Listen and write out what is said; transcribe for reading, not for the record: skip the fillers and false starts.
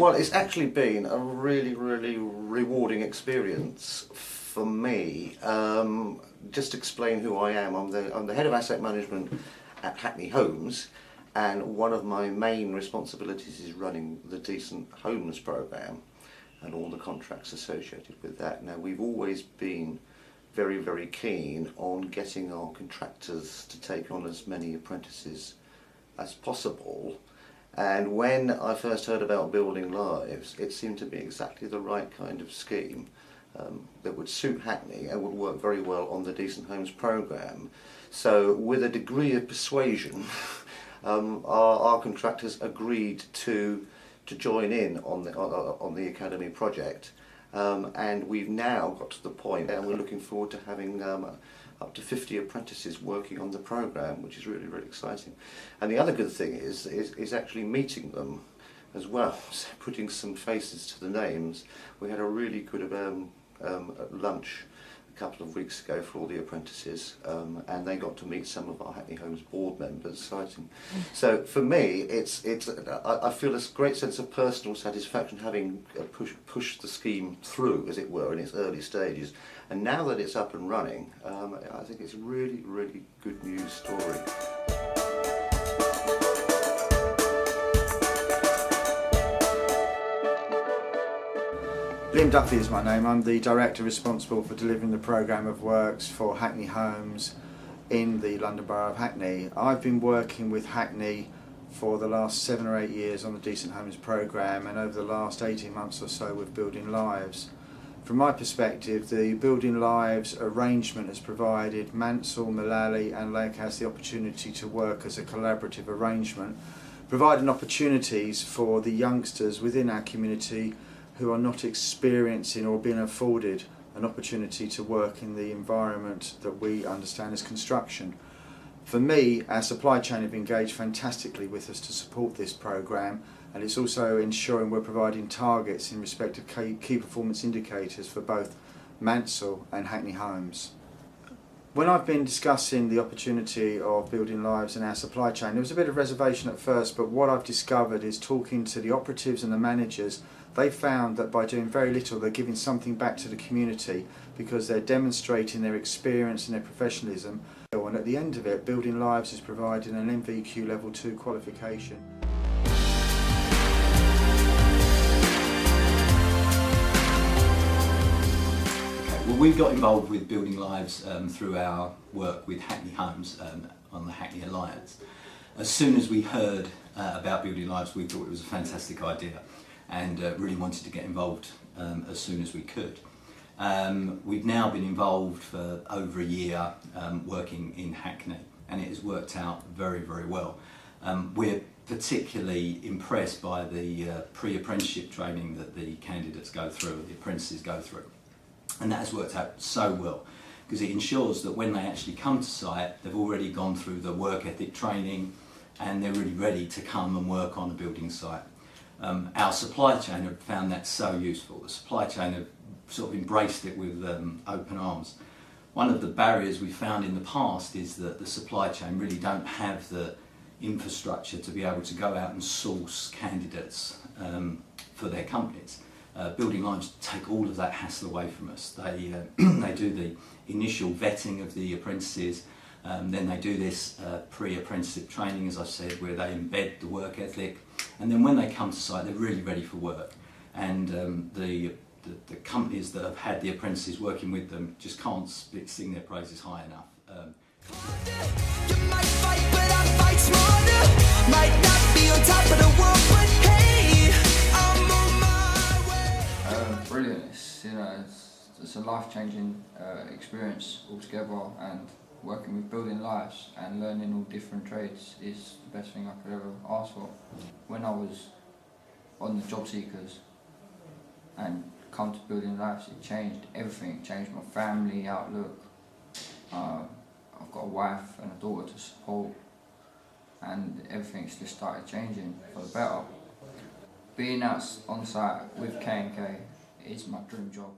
Well, it's actually been a really, really rewarding experience for me. Just to explain who I am, I'm the head of asset management at Hackney Homes, and one of my main responsibilities is running the Decent Homes programme and all the contracts associated with that. Now, we've always been very, very keen on getting our contractors to take on as many apprentices as possible. And when I first heard about Building Lives, it seemed to be exactly the right kind of scheme that would suit Hackney and would work very well on the Decent Homes programme. So with a degree of persuasion, our contractors agreed to join in on the Academy project. And we've now got to the point, and we're looking forward to having up to 50 apprentices working on the programme, which is really, really exciting. And the other good thing is actually meeting them as well, so putting some faces to the names. We had a really good lunch a couple of weeks ago for all the apprentices, and they got to meet some of our Hackney Homes board members. Exciting. So for me, I feel a great sense of personal satisfaction having pushed the scheme through, as it were, in its early stages. And now that it's up and running, I think it's a really, really good news story. Liam Duffy is my name. I'm the director responsible for delivering the programme of works for Hackney Homes in the London Borough of Hackney. I've been working with Hackney for the last 7 or 8 years on the Decent Homes programme, and over the last 18 months or so with Building Lives. From my perspective, the Building Lives arrangement has provided Mansell, Mullally and Lakehouse the opportunity to work as a collaborative arrangement, providing opportunities for the youngsters within our community who are not experiencing or being afforded an opportunity to work in the environment that we understand as construction. For me, our supply chain have engaged fantastically with us to support this programme, and it's also ensuring we're providing targets in respect of key performance indicators for both Mansell and Hackney Homes. When I've been discussing the opportunity of Building Lives and our supply chain, there was a bit of reservation at first, but what I've discovered is talking to the operatives and the managers, they found that by doing very little they're giving something back to the community because they're demonstrating their experience and their professionalism, and at the end of it Building Lives is providing an MVQ level 2 qualification. Well, we got involved with Building Lives through our work with Hackney Homes on the Hackney Alliance. As soon as we heard about Building Lives, we thought it was a fantastic idea and really wanted to get involved as soon as we could. We've now been involved for over a year working in Hackney, and it has worked out very, very well. We're particularly impressed by the pre-apprenticeship training that the candidates go through, the apprentices go through. And that has worked out so well because it ensures that when they actually come to site, they've already gone through the work ethic training and they're really ready to come and work on a building site. Our supply chain have found that so useful. The supply chain have sort of embraced it with open arms. One of the barriers we found in the past is that the supply chain really don't have the infrastructure to be able to go out and source candidates for their companies. Building Lives take all of that hassle away from us. They do the initial vetting of the apprentices, then they do this pre-apprenticeship training, as I said, where they embed the work ethic, and then when they come to site they're really ready for work. And the companies that have had the apprentices working with them just can't sing their praises high enough. You might fight, but I fight smarter. Might not be on top of the world, but hey, I'm on my way. Brilliant. It's a life-changing experience altogether, and working with Building Lives and learning all different trades is the best thing I could ever ask for. When I was on the job seekers and come to Building Lives, it changed everything. It changed my family outlook. I've got a wife and a daughter to support, and everything's just started changing for the better. Being out on site with K&K is my dream job.